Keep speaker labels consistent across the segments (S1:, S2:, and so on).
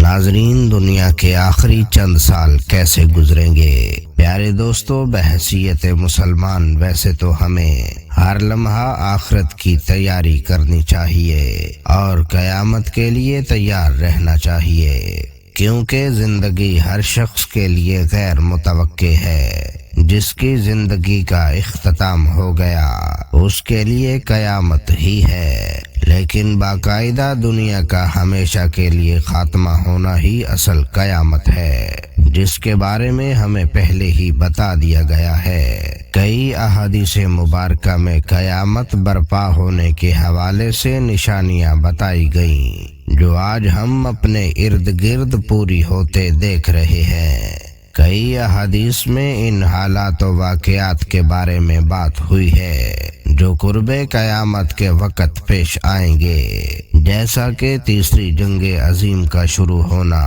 S1: ناظرین، دنیا کے آخری چند سال کیسے گزریں گے؟ پیارے دوستو، بحیثیت مسلمان ویسے تو ہمیں ہر لمحہ آخرت کی تیاری کرنی چاہیے اور قیامت کے لیے تیار رہنا چاہیے، کیونکہ زندگی ہر شخص کے لیے غیر متوقع ہے۔ جس کی زندگی کا اختتام ہو گیا اس کے لیے قیامت ہی ہے، لیکن باقاعدہ دنیا کا ہمیشہ کے لیے خاتمہ ہونا ہی اصل قیامت ہے، جس کے بارے میں ہمیں پہلے ہی بتا دیا گیا ہے۔ کئی احادیث مبارکہ میں قیامت برپا ہونے کے حوالے سے نشانیاں بتائی گئیں، جو آج ہم اپنے ارد گرد پوری ہوتے دیکھ رہے ہیں۔ کئی احادیث میں ان حالات و واقعات کے بارے میں بات ہوئی ہے جو قرب قیامت کے وقت پیش آئیں گے، جیسا کہ تیسری جنگ عظیم کا شروع ہونا،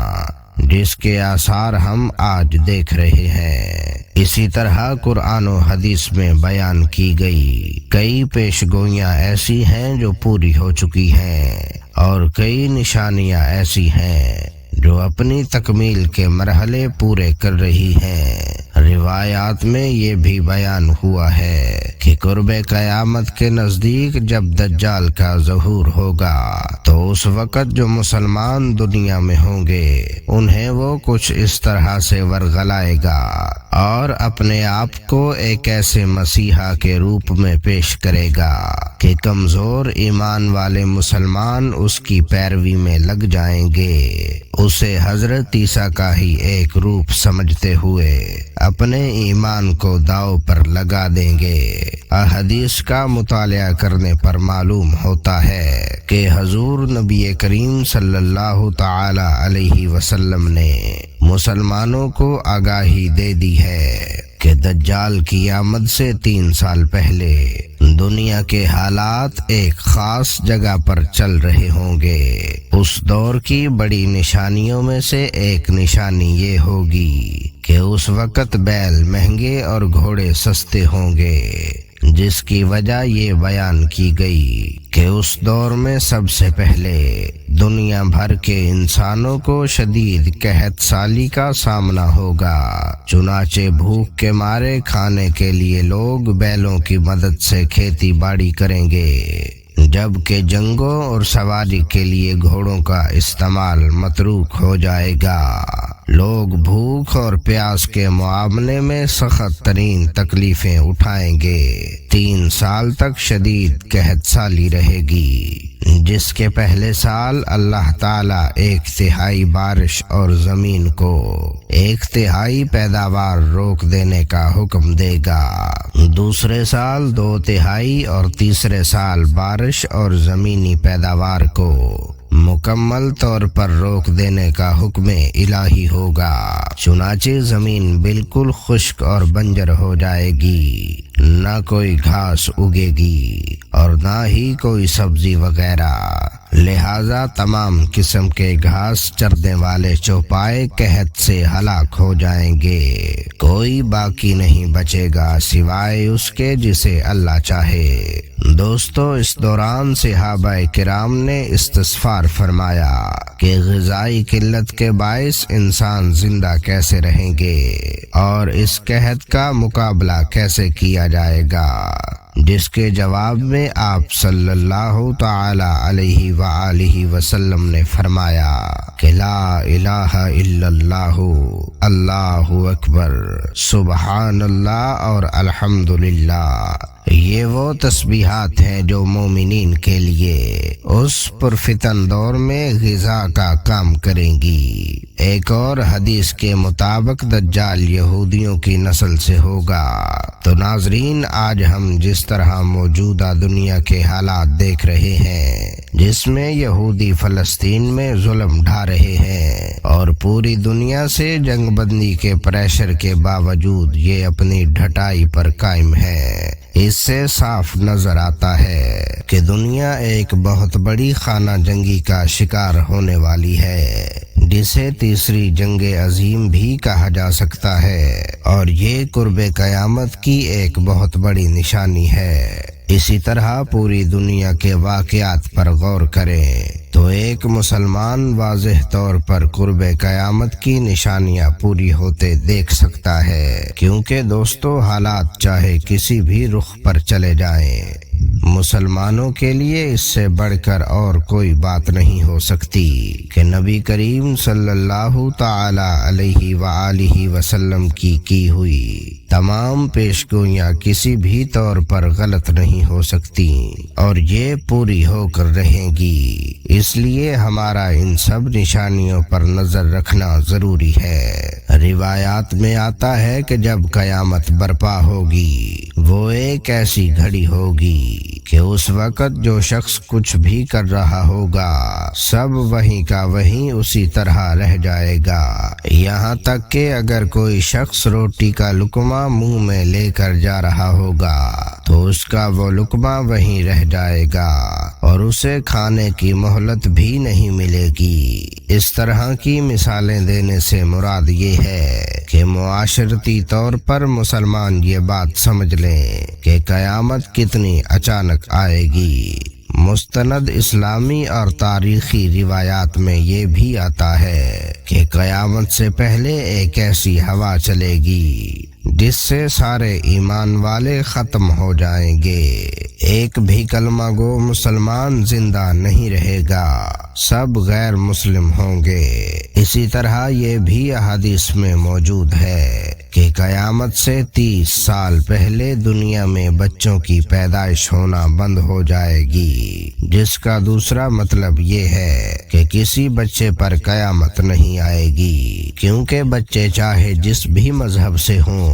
S1: جس کے آثار ہم آج دیکھ رہے ہیں۔ اسی طرح قرآن و حدیث میں بیان کی گئی کئی پیش گوئیاں ایسی ہیں جو پوری ہو چکی ہیں، اور کئی نشانیاں ایسی ہیں جو اپنی تکمیل کے مرحلے پورے کر رہی ہیں۔ روایات میں یہ بھی بیان ہوا ہے کہ قرب قیامت کے نزدیک جب دجال کا ظہور ہوگا تو اس وقت جو مسلمان دنیا میں ہوں گے انہیں وہ کچھ اس طرح سے ورغلائے گا اور اپنے آپ کو ایک ایسے مسیحا کے روپ میں پیش کرے گا کہ کمزور ایمان والے مسلمان اس کی پیروی میں لگ جائیں گے، اسے حضرت عیسیٰ کا ہی ایک روپ سمجھتے ہوئے اپنے ایمان کو داؤ پر لگا دیں گے۔ احادیث کا مطالعہ کرنے پر معلوم ہوتا ہے کہ حضور نبی کریم صلی اللہ تعالی علیہ وسلم نے مسلمانوں کو آگاہی دے دی ہے کہ دجال کی آمد سے 3 سال پہلے دنیا کے حالات ایک خاص جگہ پر چل رہے ہوں گے۔ اس دور کی بڑی نشانیوں میں سے ایک نشانی یہ ہوگی کہ اس وقت بیل مہنگے اور گھوڑے سستے ہوں گے، جس کی وجہ یہ بیان کی گئی کہ اس دور میں سب سے پہلے دنیا بھر کے انسانوں کو شدید قحط سالی کا سامنا ہوگا، چنانچہ بھوک کے مارے کھانے کے لیے لوگ بیلوں کی مدد سے کھیتی باڑی کریں گے، جبکہ جنگوں اور سواری کے لیے گھوڑوں کا استعمال متروک ہو جائے گا۔ لوگ بھوک اور پیاس کے معاملے میں سخت ترین تکلیفیں اٹھائیں گے۔ 3 سال تک شدید قحط سالی رہے گی، جس کے پہلے سال اللہ تعالیٰ 1/3 بارش اور زمین کو 1/3 پیداوار روک دینے کا حکم دے گا، دوسرے سال 2/3 اور تیسرے سال بارش اور زمینی پیداوار کو مکمل طور پر روک دینے کا حکم الہی ہوگا، چنانچہ زمین بالکل خشک اور بنجر ہو جائے گی، نہ کوئی گھاس اگے گی اور نہ ہی کوئی سبزی وغیرہ، لہذا تمام قسم کے گھاس چرنے والے چوپائے قحط سے ہلاک ہو جائیں گے، کوئی باقی نہیں بچے گا سوائے اس کے جسے اللہ چاہے۔ دوستو، اس دوران صحابہ کرام نے استغفار فرمایا کہ غذائی قلت کے باعث انسان زندہ کیسے رہیں گے اور اس قحط کا مقابلہ کیسے کیا جائے گا، جس کے جواب میں آپ صلی اللہ تعالی علیہ وآلہ وسلم نے فرمایا کہ لا الہ الا اللہ، اللہ اکبر، سبحان اللہ اور الحمدللہ۔ یہ وہ تسبیحات ہیں جو مومنین کے لیے اس پرفتن دور میں غذا کا کام کریں گی۔ ایک اور حدیث کے مطابق دجال یہودیوں کی نسل سے ہوگا۔ تو ناظرین، آج ہم جس طرح موجودہ دنیا کے حالات دیکھ رہے ہیں، جس میں یہودی فلسطین میں ظلم ڈھا رہے ہیں اور پوری دنیا سے جنگ بندی کے پریشر کے باوجود یہ اپنی ڈھٹائی پر قائم ہے، اس سے صاف نظر آتا ہے کہ دنیا ایک بہت بڑی خانہ جنگی کا شکار ہونے والی ہے، جسے تیسری جنگ عظیم بھی کہا جا سکتا ہے، اور یہ قرب قیامت کی ایک بہت بڑی نشانی ہے۔ اسی طرح پوری دنیا کے واقعات پر غور کریں تو ایک مسلمان واضح طور پر قرب قیامت کی نشانیاں پوری ہوتے دیکھ سکتا ہے، کیونکہ دوستو حالات چاہے کسی بھی رخ پر چلے جائیں، مسلمانوں کے لیے اس سے بڑھ کر اور کوئی بات نہیں ہو سکتی کہ نبی کریم صلی اللہ تعالی علیہ وآلہ وسلم کی ہوئی تمام پیشگوئیاں کسی بھی طور پر غلط نہیں ہو سکتی اور یہ پوری ہو کر رہیں گی۔ اس لیے ہمارا ان سب نشانیوں پر نظر رکھنا ضروری ہے۔ روایات میں آتا ہے کہ جب قیامت برپا ہوگی وہ ایک ایسی گھڑی ہوگی کہ اس وقت جو شخص کچھ بھی کر رہا ہوگا سب وہیں کا وہیں اسی طرح رہ جائے گا، یہاں تک کہ اگر کوئی شخص روٹی کا لقمہ منہ میں لے کر جا رہا ہوگا تو اس کا وہ لقمہ وہیں رہ جائے گا اور اسے کھانے کی مہلت بھی نہیں ملے گی۔ اس طرح کی مثالیں دینے سے مراد یہ ہے کہ معاشرتی طور پر مسلمان یہ بات سمجھ لیں کہ قیامت کتنی اچانک آئے گی۔ مستند اسلامی اور تاریخی روایات میں یہ بھی آتا ہے کہ قیامت سے پہلے ایک ایسی ہوا چلے گی جس سے سارے ایمان والے ختم ہو جائیں گے، ایک بھی کلمہ گو مسلمان زندہ نہیں رہے گا، سب غیر مسلم ہوں گے۔ اسی طرح یہ بھی احادیث میں موجود ہے کہ قیامت سے 30 سال پہلے دنیا میں بچوں کی پیدائش ہونا بند ہو جائے گی، جس کا دوسرا مطلب یہ ہے کہ کسی بچے پر قیامت نہیں آئے گی، کیونکہ بچے چاہے جس بھی مذہب سے ہوں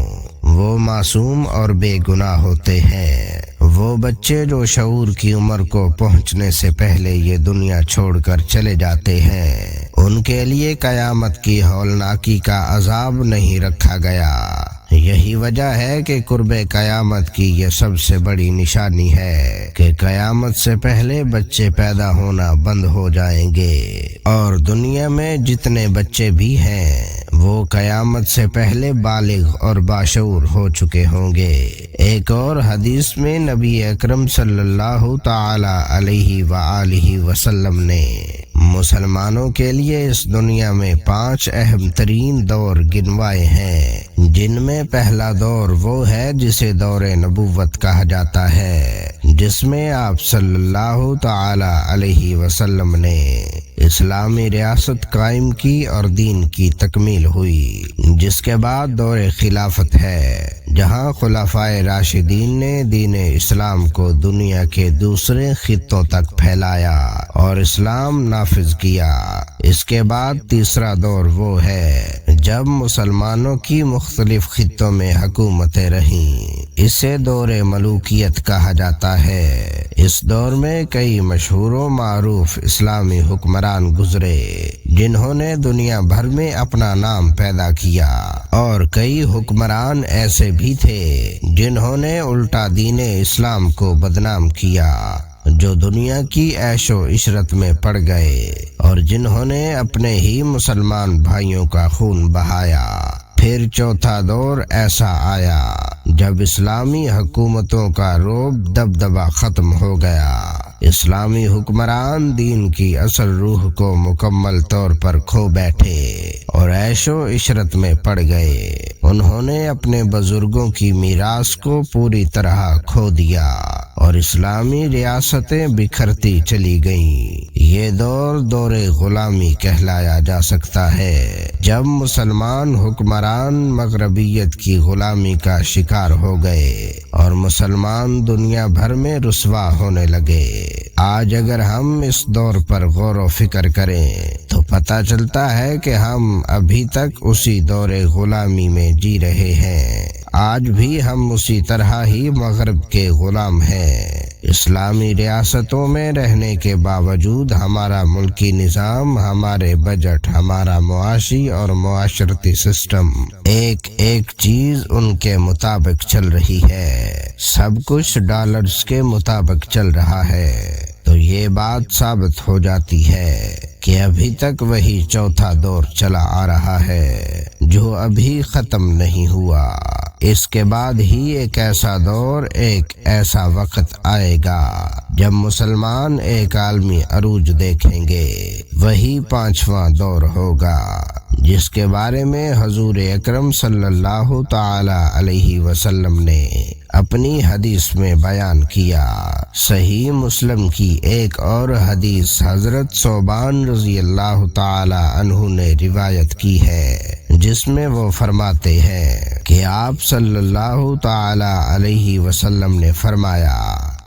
S1: وہ معصوم اور بے گناہ ہوتے ہیں۔ وہ بچے جو شعور کی عمر کو پہنچنے سے پہلے یہ دنیا چھوڑ کر چلے جاتے ہیں ان کے لیے قیامت کی ہولناکی کا عذاب نہیں رکھا گیا۔ یہی وجہ ہے کہ قرب قیامت کی یہ سب سے بڑی نشانی ہے کہ قیامت سے پہلے بچے پیدا ہونا بند ہو جائیں گے اور دنیا میں جتنے بچے بھی ہیں وہ قیامت سے پہلے بالغ اور باشعور ہو چکے ہوں گے۔ ایک اور حدیث میں نبی اکرم صلی اللہ تعالی علیہ وآلہ وسلم نے مسلمانوں کے لیے اس دنیا میں 5 اہم ترین دور گنوائے ہیں، جن میں پہلا دور وہ ہے جسے دور نبوت کہا جاتا ہے، جس میں آپ صلی اللہ تعالی علیہ وسلم نے اسلامی ریاست قائم کی اور دین کی تکمیل ہوئی۔ جس کے بعد دور خلافت ہے، جہاں خلفائے راشدین نے دین اسلام کو دنیا کے دوسرے خطوں تک پھیلایا اور اسلام نافذ کیا۔ اس کے بعد تیسرا دور وہ ہے جب مسلمانوں کی مختلف خطوں میں حکومتیں رہیں، اسے دور ملوکیت کہا جاتا ہے۔ اس دور میں کئی مشہور و معروف اسلامی حکمران گزرے جنہوں نے دنیا بھر میں اپنا نام پیدا کیا، اور کئی حکمران ایسے بھی تھے جنہوں نے الٹا دین اسلام کو بدنام کیا، جو دنیا کی عیش و عشرت میں پڑ گئے اور جنہوں نے اپنے ہی مسلمان بھائیوں کا خون بہایا۔ پھر چوتھا دور ایسا آیا جب اسلامی حکومتوں کا رعب دبدبہ ختم ہو گیا، اسلامی حکمران دین کی اصل روح کو مکمل طور پر کھو بیٹھے اور عیش و عشرت میں پڑ گئے۔ انہوں نے اپنے بزرگوں کی میراث کو پوری طرح کھو دیا اور اسلامی ریاستیں بکھرتی چلی گئیں۔ یہ دور غلامی کہلایا جا سکتا ہے، جب مسلمان حکمران مغربیت کی غلامی کا شکار ہو گئے اور مسلمان دنیا بھر میں رسوا ہونے لگے۔ آج اگر ہم اس دور پر غور و فکر کریں تو پتہ چلتا ہے کہ ہم ابھی تک اسی دور غلامی میں جی رہے ہیں۔ آج بھی ہم اسی طرح ہی مغرب کے غلام ہیں۔ اسلامی ریاستوں میں رہنے کے باوجود ہمارا ملکی نظام، ہمارے بجٹ، ہمارا معاشی اور معاشرتی سسٹم ایک ایک چیز ان کے مطابق چل رہی ہے، سب کچھ ڈالرز کے مطابق چل رہا ہے۔ تو یہ بات ثابت ہو جاتی ہے کہ ابھی تک وہی چوتھا دور چلا آ رہا ہے جو ابھی ختم نہیں ہوا۔ اس کے بعد ہی ایک ایسا دور، ایک ایسا وقت آئے گا جب مسلمان ایک عالمی عروج دیکھیں گے، وہی 5واں دور ہوگا جس کے بارے میں حضور اکرم صلی اللہ تعالی علیہ وسلم نے اپنی حدیث میں بیان کیا۔ صحیح مسلم کی ایک اور حدیث حضرت ثوبان رضی اللہ تعالی عنہ نے روایت کی ہے، جس میں وہ فرماتے ہیں کہ آپ صلی اللہ تعالی علیہ وسلم نے فرمایا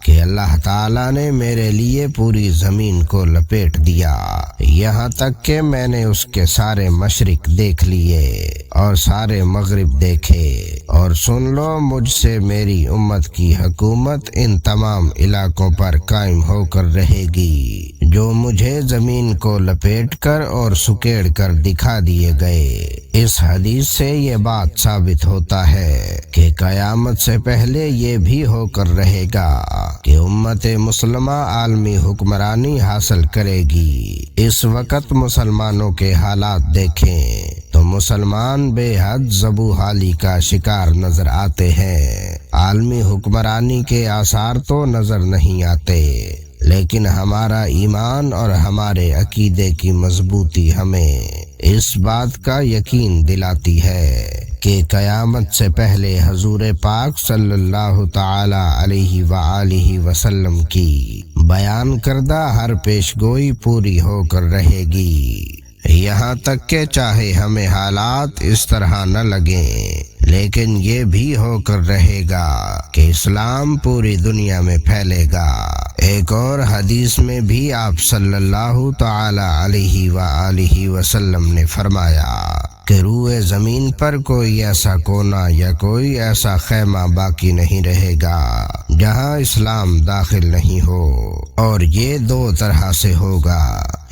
S1: کہ اللہ تعالیٰ نے میرے لیے پوری زمین کو لپیٹ دیا، یہاں تک کہ میں نے اس کے سارے مشرق دیکھ لیے اور سارے مغرب دیکھے، اور سن لو مجھ سے میری امت کی حکومت ان تمام علاقوں پر قائم ہو کر رہے گی جو مجھے زمین کو لپیٹ کر اور سکیڑ کر دکھا دیے گئے۔ اس حدیث سے یہ بات ثابت ہوتا ہے کہ قیامت سے پہلے یہ بھی ہو کر رہے گا کہ امت مسلمہ عالمی حکمرانی حاصل کرے گی۔ اس وقت مسلمانوں کے حالات دیکھیں تو مسلمان بے حد زبوحالی کا شکار نظر آتے ہیں۔ عالمی حکمرانی کے آثار تو نظر نہیں آتے، لیکن ہمارا ایمان اور ہمارے عقیدے کی مضبوطی ہمیں اس بات کا یقین دلاتی ہے کہ قیامت سے پہلے حضور پاک صلی اللہ تعالی علیہ وآلہ وسلم کی بیان کردہ ہر پیش گوئی پوری ہو کر رہے گی، یہاں تک کہ چاہے ہمیں حالات اس طرح نہ لگیں، لیکن یہ بھی ہو کر رہے گا کہ اسلام پوری دنیا میں پھیلے گا۔ ایک اور حدیث میں بھی آپ صلی اللہ تعالی علیہ وآلہ وسلم نے فرمایا کہ روئے زمین پر کوئی ایسا کونا یا کوئی ایسا خیمہ باقی نہیں رہے گا جہاں اسلام داخل نہیں ہو، اور یہ دو طرح سے ہوگا،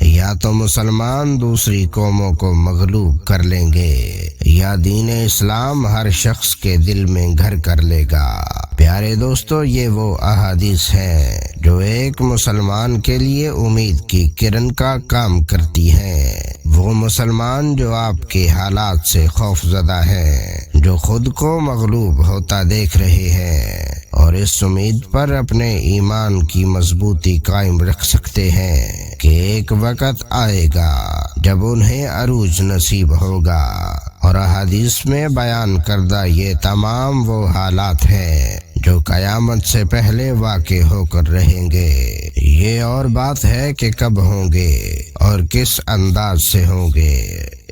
S1: یا تو مسلمان دوسری قوموں کو مغلوب کر لیں گے، یا دین اسلام ہر شخص کے دل میں گھر کر لے گا۔ پیارے دوستو، یہ وہ احادیث ہیں جو ایک مسلمان کے لیے امید کی کرن کا کام کرتی ہیں۔ وہ مسلمان جو آپ کے حالات سے خوف زدہ ہیں، جو خود کو مغلوب ہوتا دیکھ رہے ہیں، اور اس امید پر اپنے ایمان کی مضبوطی قائم رکھ سکتے ہیں کہ ایک وقت آئے گا جب انہیں عروج نصیب ہوگا، اور احادیث میں بیان کردہ یہ تمام وہ حالات ہیں جو قیامت سے پہلے واقع ہو کر رہیں گے۔ یہ اور بات ہے کہ کب ہوں گے اور کس انداز سے ہوں گے،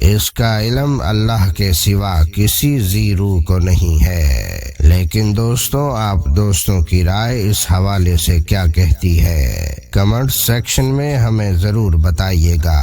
S1: اس کا علم اللہ کے سوا کسی ذی روح کو نہیں ہے۔ لیکن دوستو، آپ دوستوں کی رائے اس حوالے سے کیا کہتی ہے؟ کمنٹ سیکشن میں ہمیں ضرور بتائیے گا۔